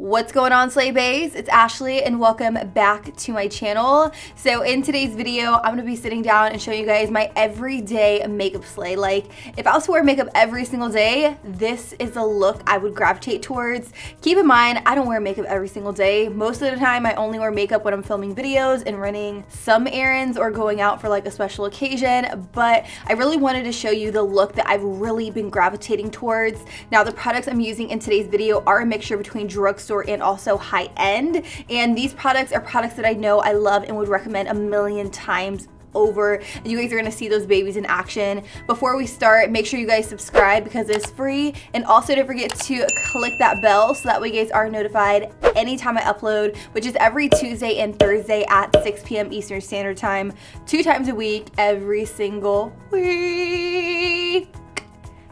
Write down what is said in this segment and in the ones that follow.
What's going on, Slay Baes? It's Ashley and welcome back to my channel. So in today's video, I'm gonna be sitting down and showing you guys my everyday makeup slay. Like if I was to wear makeup every single day, this is a look I would gravitate towards. Keep in mind, I don't wear makeup every single day. Most of the time, I only wear makeup when I'm filming videos and running some errands or going out for like a special occasion. But I really wanted to show you the look that I've really been gravitating towards. Now, the products I'm using in today's video are a mixture between drugstore and also high-end, and these products are products that I know I love and would recommend a million times over. And you guys are gonna see those babies in action. Before we start, make sure you guys subscribe because it's free, and also don't forget to click that bell so that way you guys are notified anytime I upload, which is every Tuesday and Thursday at 6 p.m. Eastern Standard Time, 2 times a week, every single week.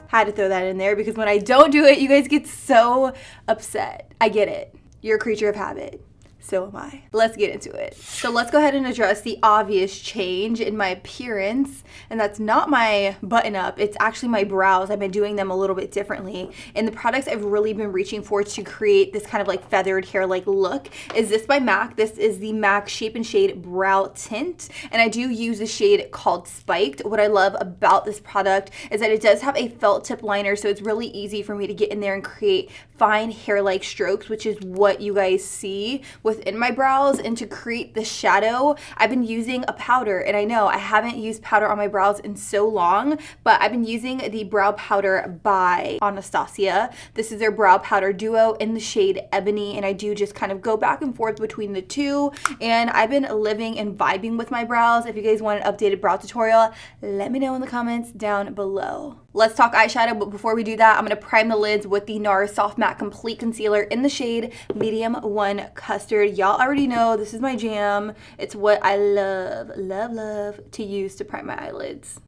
Had to throw that in there because when I don't do it, you guys get so upset. I get it. You're a creature of habit. So am I. Let's get into it. So let's go ahead and address the obvious change in my appearance, and that's not my button up, it's actually my brows. I've been doing them a little bit differently, and the products I've really been reaching for to create this kind of like feathered hair-like look is this by MAC. This is the MAC Shape and Shade Brow Tint, and I do use a shade called Spiked. What I love about this product is that it does have a felt tip liner, so it's really easy for me to get in there and create fine hair-like strokes, which is what you guys see within my brows. And to create the shadow, I've been using a powder, and I know I haven't used powder on my brows in so long, but I've been using the brow powder by Anastasia. This is their brow powder duo in the shade Ebony, and I do just kind of go back and forth between the two, and I've been living and vibing with my brows. If you guys want an updated brow tutorial, let me know in the comments down below. Let's talk eyeshadow, but before we do that, I'm going to prime the lids with the NARS Soft Matte Complete Concealer in the shade Medium 1 Custard. Y'all already know this is my jam. It's what I love to use to prime my eyelids.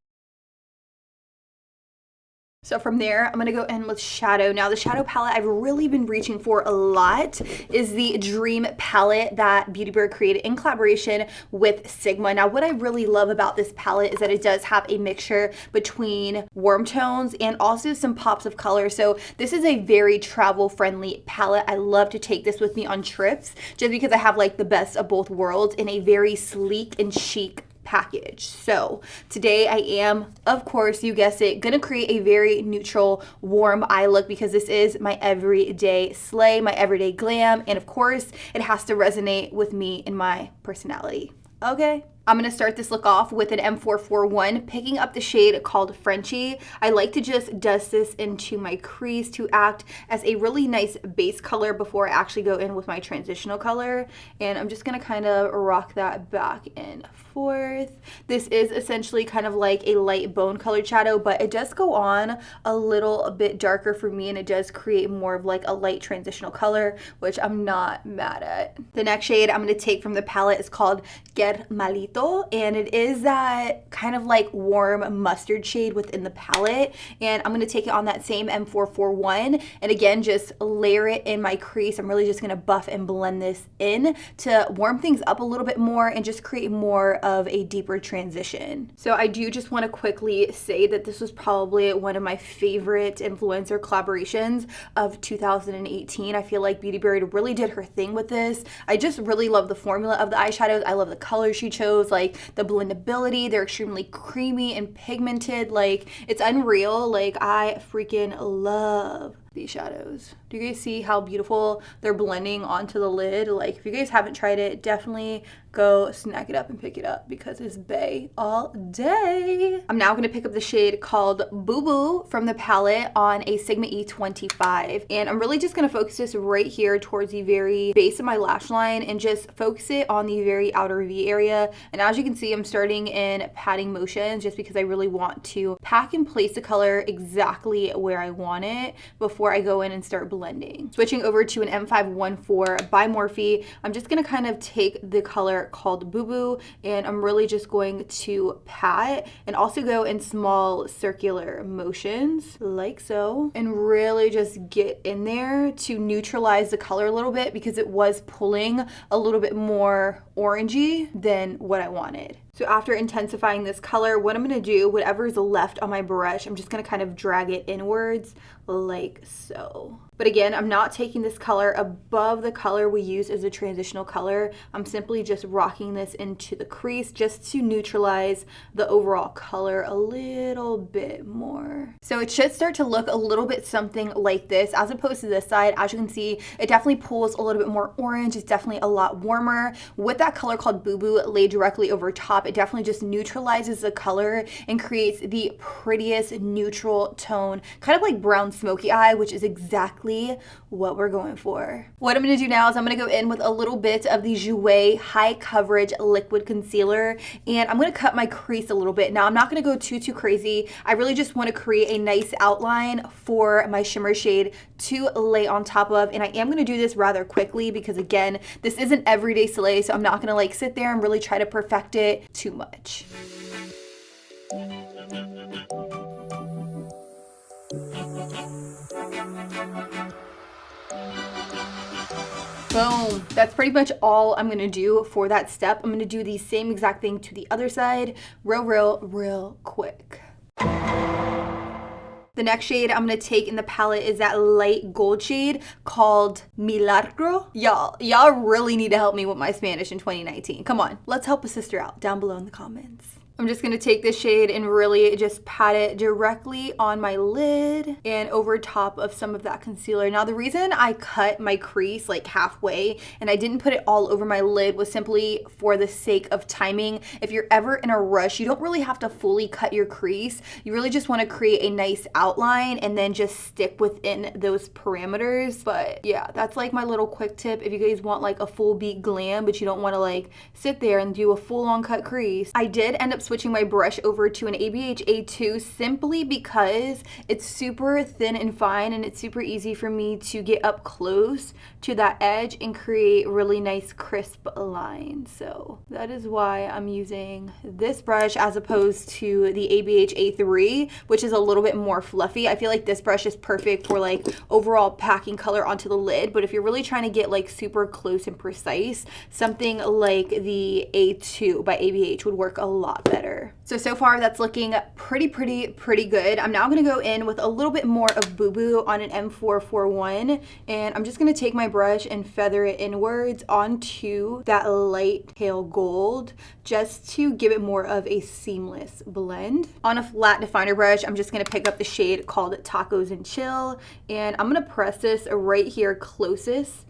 So from there, I'm gonna go in with shadow. Now, the shadow palette I've really been reaching for a lot is the Dream palette that Beauty Bird created in collaboration with Sigma. Now, what I really love about this palette is that it does have a mixture between warm tones and also some pops of color. So this is a very travel-friendly palette. I love to take this with me on trips just because I have like the best of both worlds in a very sleek and chic package. So today I am, of course, you guessed it, gonna create a very neutral, warm eye look because this is my everyday slay, my everyday glam, and of course it has to resonate with me and my personality. Okay. I'm going to start this look off with an M441, picking up the shade called Frenchie. I like to just dust this into my crease to act as a really nice base color before I actually go in with my transitional color. And I'm just going to kind of rock that back and forth. This is essentially kind of like a light bone colored shadow, but it does go on a little bit darker for me, and it does create more of like a light transitional color, which I'm not mad at. The next shade I'm going to take from the palette is called Qué Malito, and it is that kind of like warm mustard shade within the palette, and I'm going to take it on that same M441 and again just layer it in my crease. I'm really just going to buff and blend this in to warm things up a little bit more and just create more of a deeper transition. So I do just want to quickly say that this was probably one of my favorite influencer collaborations of 2018. I feel like Beauty Bird really did her thing with this. I just really love the formula of the eyeshadows. I love the colors she chose, like the blendability. They're extremely creamy and pigmented. Like, it's unreal. Like, I freaking love these shadows. Do you guys see how beautiful they're blending onto the lid? Like, if you guys haven't tried it, definitely go snack it up and pick it up because it's bae all day. I'm now going to pick up the shade called Boo Boo from the palette on a Sigma E25, and I'm really just going to focus this right here towards the very base of my lash line and just focus it on the very outer V area. And as you can see, I'm starting in patting motions just because I really want to pack and place the color exactly where I want it before I go in and start blending. Switching over to an M514 by Morphe, I'm just going to kind of take the color called Boo Boo, and I'm really just going to pat and also go in small circular motions like so, and really just get in there to neutralize the color a little bit because it was pulling a little bit more orangey than what I wanted. So after intensifying this color, what I'm going to do, whatever is left on my brush, I'm just going to kind of drag it inwards like so. But again, I'm not taking this color above the color we use as a transitional color. I'm simply just rocking this into the crease just to neutralize the overall color a little bit more. So it should start to look a little bit something like this as opposed to this side. As you can see, it definitely pulls a little bit more orange. It's definitely a lot warmer. With that color called Boo Boo laid directly over top, it definitely just neutralizes the color and creates the prettiest neutral tone, kind of like brown smoky eye, which is exactly what we're going for. What I'm going to do now is I'm going to go in with a little bit of the Jouer High Coverage Liquid Concealer, and I'm going to cut my crease a little bit. Now, I'm not going to go too crazy. I really just want to create a nice outline for my shimmer shade to lay on top of, and I am going to do this rather quickly because, again, this isn't everyday slay, so I'm not going to like sit there and really try to perfect it too much. Boom. That's pretty much all I'm gonna do for that step. I'm gonna do the same exact thing to the other side real quick. The next shade I'm gonna take in the palette is that light gold shade called Milagro. Y'all really need to help me with my Spanish in 2019. Come on, let's help a sister out down below in the comments. I'm just going to take this shade and really just pat it directly on my lid and over top of some of that concealer. Now, the reason I cut my crease like halfway and I didn't put it all over my lid was simply for the sake of timing. If you're ever in a rush, you don't really have to fully cut your crease. You really just want to create a nice outline and then just stick within those parameters. But yeah, that's like my little quick tip if you guys want like a full beat glam, but you don't want to like sit there and do a full on cut crease. I did end up switching my brush over to an ABH A2 simply because it's super thin and fine and it's super easy for me to get up close to that edge and create really nice crisp lines. So that is why I'm using this brush as opposed to the ABH A3, which is a little bit more fluffy. I feel like this brush is perfect for like overall packing color onto the lid, but if you're really trying to get like super close and precise, something like the A2 by ABH would work a lot better. So far that's looking pretty good. I'm now gonna go in with a little bit more of Boo Boo on an M441, and I'm just gonna take my brush and feather it inwards onto that light pale gold just to give it more of a seamless blend. On a flat definer brush, I'm just gonna pick up the shade called Tacos and Chill, and I'm gonna press this right here closest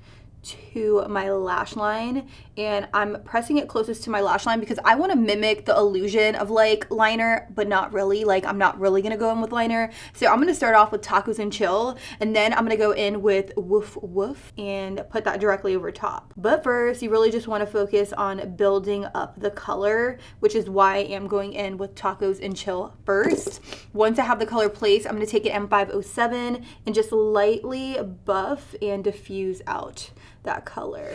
to my lash line, and I'm pressing it closest to my lash line because I want to mimic the illusion of like liner, but not really. Like I'm not really gonna go in with liner. So I'm gonna start off with Tacos and Chill, and then I'm gonna go in with Woof Woof and put that directly over top. But first, you really just want to focus on building up the color, which is why I am going in with Tacos and Chill first. Once I have the color placed, I'm gonna take an M507 and just lightly buff and diffuse out that color.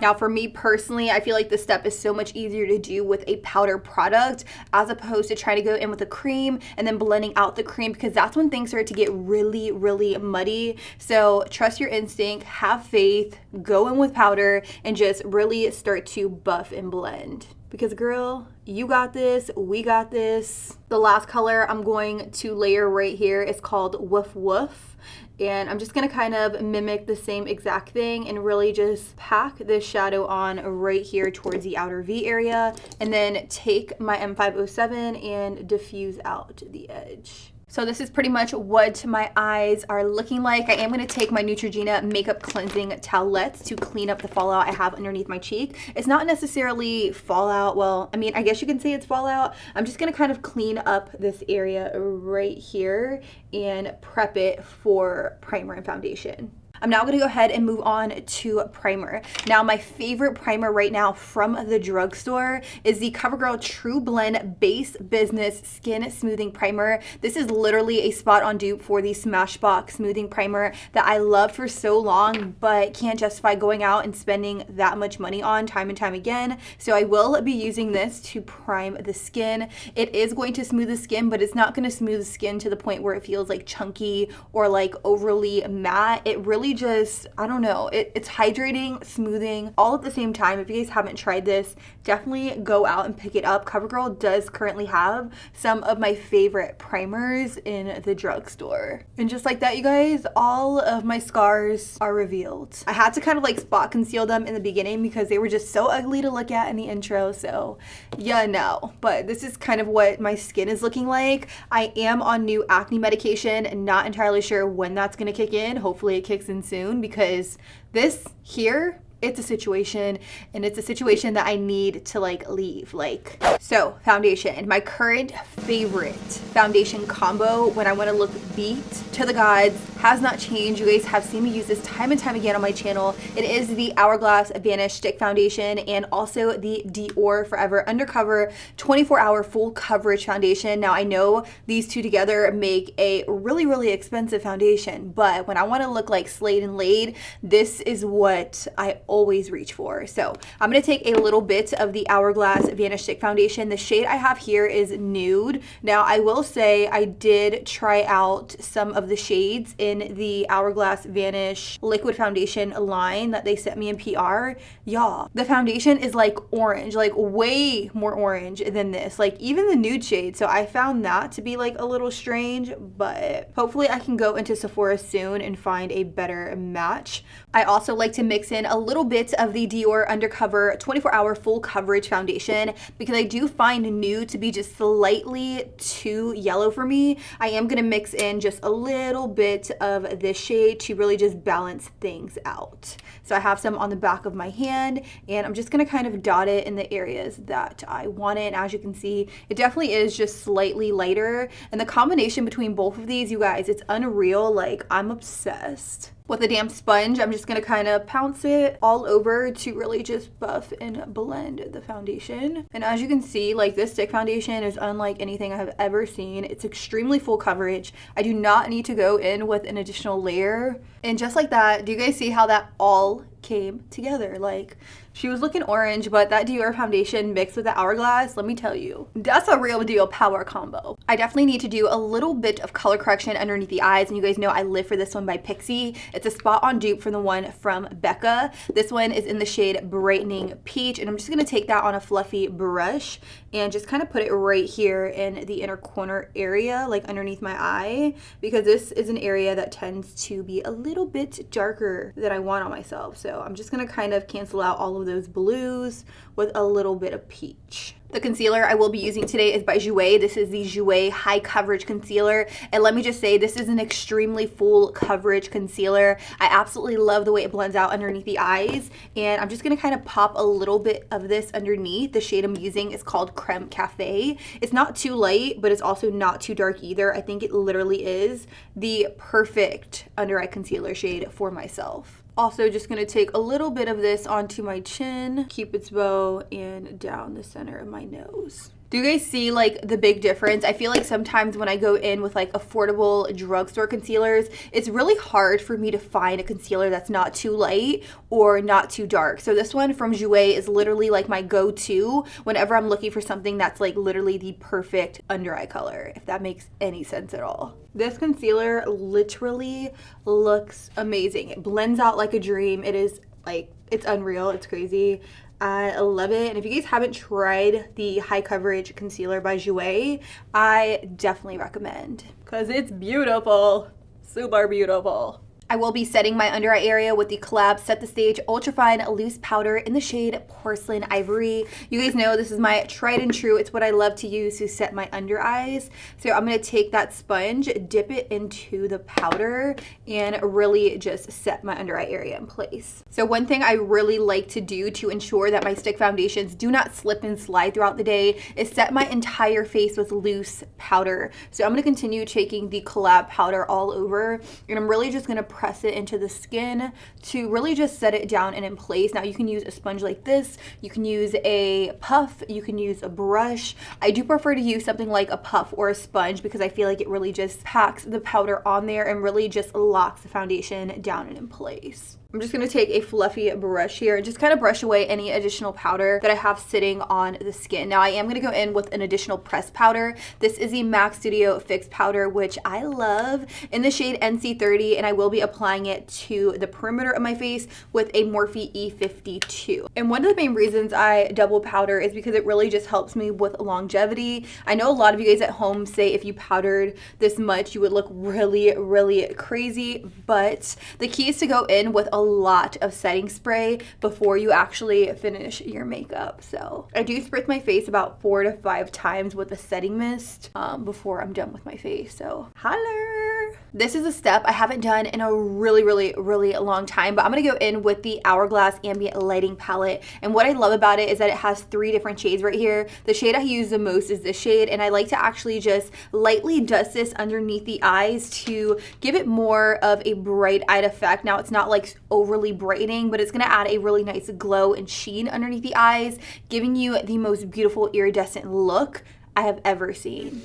Now for me personally, I feel like this step is so much easier to do with a powder product as opposed to trying to go in with a cream and then blending out the cream, because that's when things start to get really muddy. So trust your instinct, have faith, go in with powder and just really start to buff and blend. Because girl, you got this, we got this. The last color I'm going to layer right here is called Woof Woof. And I'm just gonna kind of mimic the same exact thing and really just pack this shadow on right here towards the outer V area, and then take my M507 and diffuse out the edge. So this is pretty much what my eyes are looking like. I am going to take my Neutrogena Makeup Cleansing Towelettes to clean up the fallout I have underneath my cheek. It's not necessarily fallout. Well, I mean, I guess you can say it's fallout. I'm just going to kind of clean up this area right here and prep it for primer and foundation. I'm now going to go ahead and move on to primer. Now, my favorite primer right now from the drugstore is the CoverGirl True Blend Base Business Skin Smoothing Primer. This is literally a spot-on dupe for the Smashbox Smoothing Primer that I loved for so long, but can't justify going out and spending that much money on time and time again. So I will be using this to prime the skin. It is going to smooth the skin, but it's not going to smooth the skin to the point where it feels like chunky or like overly matte. It really really just, I don't know, it's hydrating, smoothing, all at the same time. If you guys haven't tried this, definitely go out and pick it up. CoverGirl does currently have some of my favorite primers in the drugstore. And just like that, you guys, all of my scars are revealed. I had to kind of like spot conceal them in the beginning because they were just so ugly to look at in the intro, so yeah, no. But this is kind of what my skin is looking like. I am on new acne medication, not entirely sure when that's gonna kick in. Hopefully it kicks in soon, because this here, it's a situation, and it's a situation that I need to like leave. Like, so foundation, my current favorite foundation combo when I want to look beat to the gods has not changed. You guys have seen me use this time and time again on my channel. It is the Hourglass Vanish Stick Foundation, and also the Dior Forever Undercover 24-hour full coverage foundation. Now I know these two together make a really, really expensive foundation, but when I want to look like slayed and laid, this is what I always reach for. So I'm going to take a little bit of the Hourglass Vanish Stick Foundation. The shade I have here is Nude. Now I will say I did try out some of the shades in the Hourglass Vanish Liquid Foundation line that they sent me in PR. Y'all, the foundation is like orange, like way more orange than this, like even the nude shade. So I found that to be like a little strange, but hopefully I can go into Sephora soon and find a better match. I also like to mix in a little bit of the Dior Undercover 24-hour full coverage foundation because I do find nude to be just slightly too yellow for me. I am going to mix in just a little bit of this shade to really just balance things out. So I have some on the back of my hand, and I'm just going to kind of dot it in the areas that I want it. And as you can see, it definitely is just slightly lighter, and the combination between both of these, you guys, it's unreal. Like, I'm obsessed. With a damp sponge, I'm just going to kind of pounce it all over to really just buff and blend the foundation. And as you can see, like, this stick foundation is unlike anything I have ever seen. It's extremely full coverage. I do not need to go in with an additional layer. And just like that, do you guys see how that all came together? Like, she was looking orange, but that Dior foundation mixed with the Hourglass, let me tell you, that's a real deal power combo. I definitely need to do a little bit of color correction underneath the eyes, and you guys know I live for this one by Pixie. It's a spot-on dupe from the one from Becca. This one is in the shade Brightening Peach, and I'm just gonna take that on a fluffy brush and just kind of put it right here in the inner corner area, like underneath my eye, because this is an area that tends to be a little bit darker than I want on myself. So I'm just gonna kind of cancel out all of those blues with a little bit of peach. The concealer I will be using today is by Jouer. This is the Jouer High Coverage Concealer. And let me just say, this is an extremely full coverage concealer. I absolutely love the way it blends out underneath the eyes. And I'm just gonna kind of pop a little bit of this underneath. The shade I'm using is called Creme Cafe. It's not too light, but it's also not too dark either. I think it literally is the perfect under eye concealer shade for myself. Also just gonna take a little bit of this onto my chin, Cupid's bow, and down the center of my nose. Do you guys see like the big difference? I feel like sometimes when I go in with like affordable drugstore concealers, it's really hard for me to find a concealer that's not too light or not too dark. So this one from Jouer is literally like my go-to whenever I'm looking for something that's like literally the perfect under eye color, if that makes any sense at all. This concealer literally looks amazing. It blends out like a dream. It is like, it's unreal. It's crazy. I love it. And if you guys haven't tried the High Coverage Concealer by Jouer, I definitely recommend, because it's beautiful. Super beautiful. I will be setting my under eye area with the Collab Set the Stage Ultra Fine Loose Powder in the shade Porcelain Ivory. You guys know this is my tried and true. It's what I love to use to set my under eyes. So I'm going to take that sponge, dip it into the powder, and really just set my under eye area in place. So one thing I really like to do to ensure that my stick foundations do not slip and slide throughout the day is set my entire face with loose powder. So I'm going to continue taking the Collab powder all over, and I'm really just going to press it into the skin to really just set it down and in place. Now you can use a sponge like this, you can use a puff, you can use a brush. I do prefer to use something like a puff or a sponge because I feel like it really just packs the powder on there and really just locks the foundation down and in place. I'm just gonna take a fluffy brush here and just kind of brush away any additional powder that I have sitting on the skin. Now I am gonna go in with an additional pressed powder. This is the MAC Studio Fix powder, which I love, in the shade NC30, and I will be applying it to the perimeter of my face with a Morphe E52. And one of the main reasons I double powder is because it really just helps me with longevity. I know a lot of you guys at home say if you powdered this much, you would look really, really crazy, but the key is to go in with a lot of setting spray before you actually finish your makeup. So I do spritz my face about 4 to 5 times with a setting mist before I'm done with my face. So holler! This is a step I haven't done in a really, really, really long time, but I'm gonna go in with the Hourglass Ambient Lighting palette. And what I love about it is that it has 3 different shades right here. The shade I use the most is this shade, and I like to actually just lightly dust this underneath the eyes to give it more of a bright-eyed effect. Now it's not like overly brightening, but it's gonna add a really nice glow and sheen underneath the eyes, giving you the most beautiful iridescent look I have ever seen.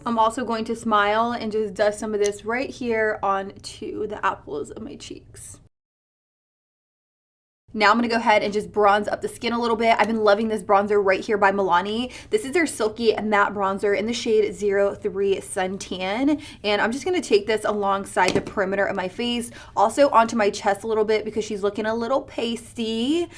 I'm also going to smile and just dust some of this right here onto the apples of my cheeks. Now I'm gonna go ahead and just bronze up the skin a little bit. I've been loving this bronzer right here by Milani. This is their Silky Matte Bronzer in the shade 03 Suntan. And I'm just gonna take this alongside the perimeter of my face, also onto my chest a little bit because she's looking a little pasty.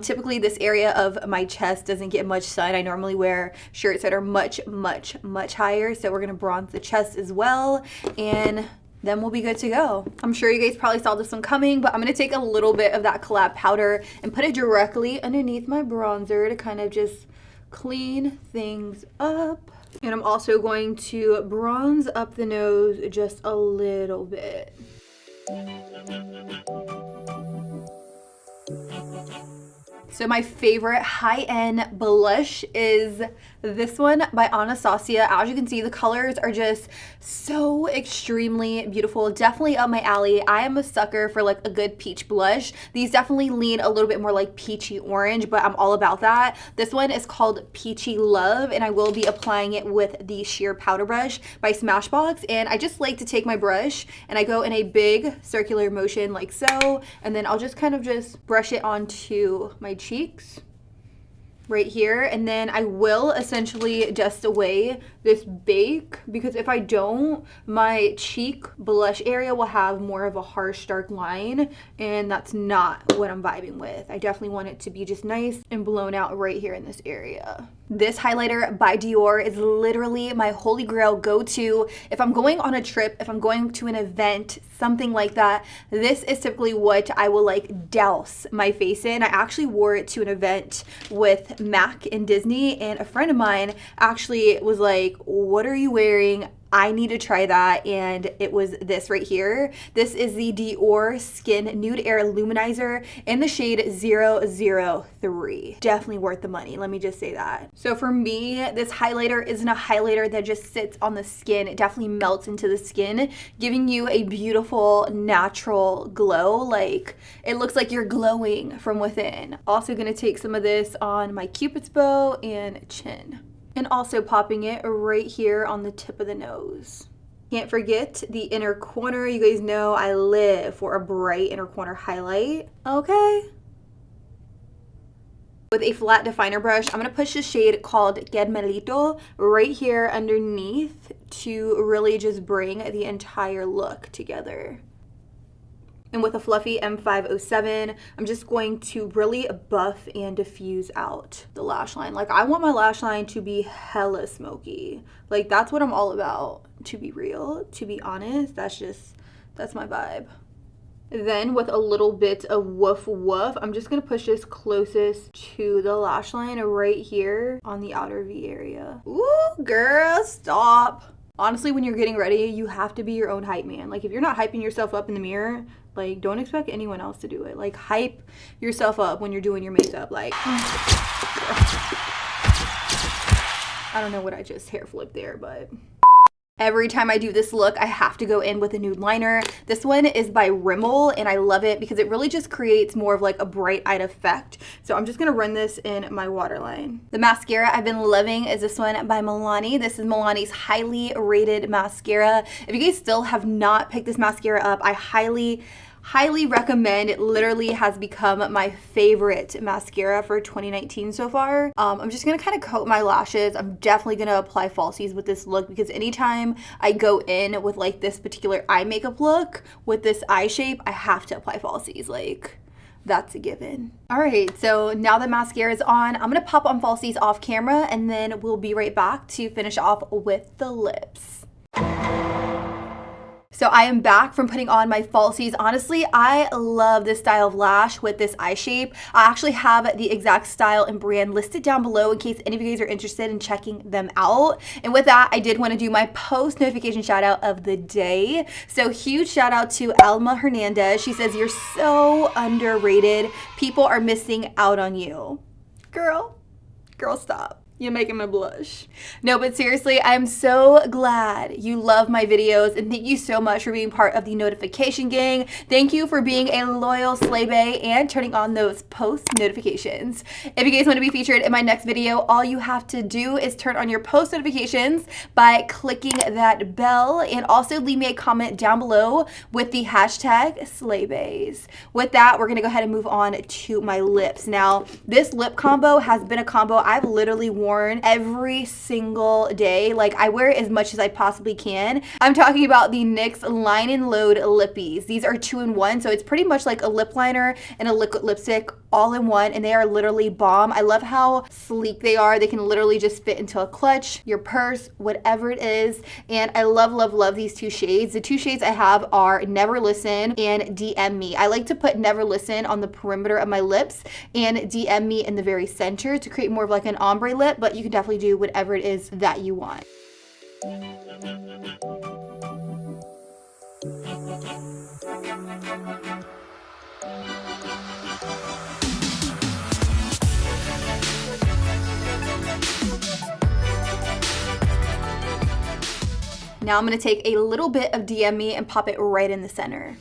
Typically this area of my chest doesn't get much sun. I normally wear shirts that are much, much, much higher. So we're gonna bronze the chest as well. And then we'll be good to go. I'm sure you guys probably saw this one coming, but I'm gonna take a little bit of that collab powder and put it directly underneath my bronzer to kind of just clean things up. And I'm also going to bronze up the nose just a little bit. So my favorite high-end blush is this one by Anastasia. As you can see, the colors are just so extremely beautiful. Definitely up my alley. I am a sucker for like a good peach blush. These definitely lean a little bit more like peachy orange, but I'm all about that. This one is called Peachy Love, and I will be applying it with the sheer powder brush by Smashbox. And I just like to take my brush and I go in a big circular motion like so, and then I'll just kind of just brush it onto my cheeks right here, and then I will essentially dust away this bake, because if I don't, my cheek blush area will have more of a harsh dark line, and that's not what I'm vibing with. I definitely want it to be just nice and blown out right here in this area. This highlighter by Dior is literally my holy grail go-to. If I'm going on a trip, if I'm going to an event, something like that, this is typically what I will like douse my face in. I actually wore it to an event with Mac and Disney, and a friend of mine actually was like, "What are you wearing? I need to try that." And it was this right here. This is the Dior Skin Nude Air Luminizer in the shade 003. Definitely worth the money, let me just say that. So for me, this highlighter isn't a highlighter that just sits on the skin. It definitely melts into the skin, giving you a beautiful natural glow. Like, it looks like you're glowing from within. Also gonna take some of this on my Cupid's bow and chin. And also popping it right here on the tip of the nose. Can't forget the inner corner. You guys know I live for a bright inner corner highlight. Okay. With a flat definer brush, I'm gonna push the shade called Melito right here underneath to really just bring the entire look together. And with a fluffy M507, I'm just going to really buff and diffuse out the lash line. Like, I want my lash line to be hella smoky. Like, that's what I'm all about, to be real, to be honest. That's my vibe. Then with a little bit of woof woof, I'm just gonna push this closest to the lash line right here on the outer V area. Ooh, girl, stop. Honestly, when you're getting ready, you have to be your own hype man. Like, if you're not hyping yourself up in the mirror, like, don't expect anyone else to do it. Like, hype yourself up when you're doing your makeup. Like, I don't know what I just hair flipped there, but Every time I do this look, I have to go in with a nude liner. This one is by Rimmel, and I love it because it really just creates more of like a bright-eyed effect. So I'm just gonna run this in my waterline. The mascara I've been loving is this one by Milani. This is Milani's highly rated mascara. If you guys still have not picked this mascara up, I highly recommend. It literally has become my favorite mascara for 2019 so far. I'm just gonna kind of coat my lashes. I'm definitely gonna apply falsies with this look because anytime I go in with like this particular eye makeup look with this eye shape, I have to apply falsies. Like, that's a given. All right, so now that mascara is on, I'm gonna pop on falsies off camera and then we'll be right back to finish off with the lips. So I am back from putting on my falsies. Honestly, I love this style of lash with this eye shape. I actually have the exact style and brand listed down below in case any of you guys are interested in checking them out. And with that, I did want to do my post notification shout out of the day. So huge shout out to Alma Hernandez. She says, "You're so underrated. People are missing out on you." Girl, stop. You're making me blush. No, but seriously, I'm so glad you love my videos and thank you so much for being part of the notification gang. Thank you for being a loyal slay bae and turning on those post notifications. If you guys want to be featured in my next video, all you have to do is turn on your post notifications by clicking that bell and also leave me a comment down below with the hashtag SlayBaes. With that, we're going to go ahead and move on to my lips. Now, this lip combo has been a combo I've literally worn every single day. Like, I wear it as much as I possibly can. I'm talking about the NYX Line and Load Lippies. These are 2-in-1, so it's pretty much like a lip liner and a liquid lipstick all in one, and they are literally bomb. I love how sleek they are. They can literally just fit into a clutch, your purse, whatever it is. And I love these two shades. The two shades I have are Never Listen and DM Me. I like to put Never Listen on the perimeter of my lips and DM Me in the very center to create more of like an ombre lip, but you can definitely do whatever it is that you want. Now I'm going to take a little bit of DM Me and pop it right in the center.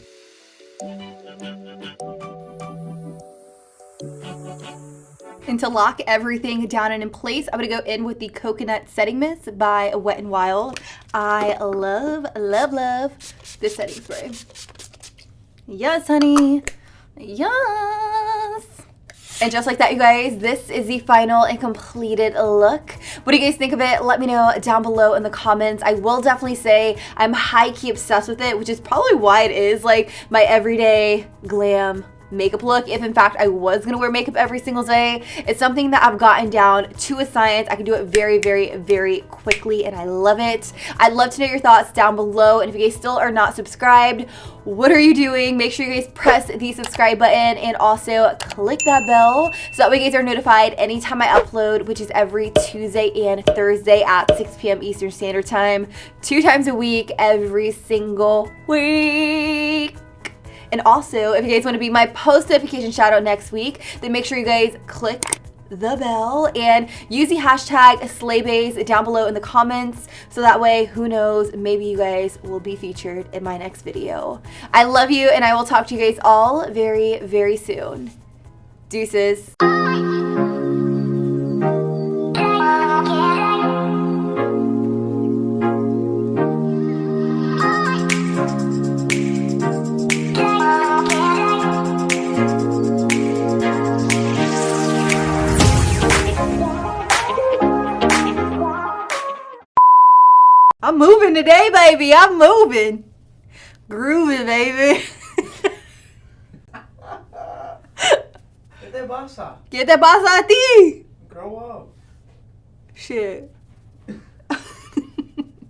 And to lock everything down and in place, I'm going to go in with the Coconut Setting Mist by Wet n Wild. I love this setting spray. Yes, honey. Yes. And just like that, you guys, this is the final and completed look. What do you guys think of it? Let me know down below in the comments. I will definitely say I'm high-key obsessed with it, which is probably why it is like my everyday glam makeup look. If in fact I was gonna wear makeup every single day, it's something that I've gotten down to a science. I can do it very quickly and I love it. I'd love to know your thoughts down below, and if you guys still are not subscribed, what are you doing? Make sure you guys press the subscribe button and also click that bell so that way you guys are notified anytime I upload, which is every Tuesday and Thursday at 6 p.m. Eastern Standard Time, 2 times a week, every single week. And also, if you guys want to be my post notification shout out next week, then make sure you guys click the bell and use the hashtag SlayBaes down below in the comments so that way, who knows, maybe you guys will be featured in my next video. I love you and I will talk to you guys all very soon. Deuces. I'm moving today, baby. I'm moving. Grooving, baby. ¿Qué te pasa? ¿Qué te pasa a ti? Grow up. Shit.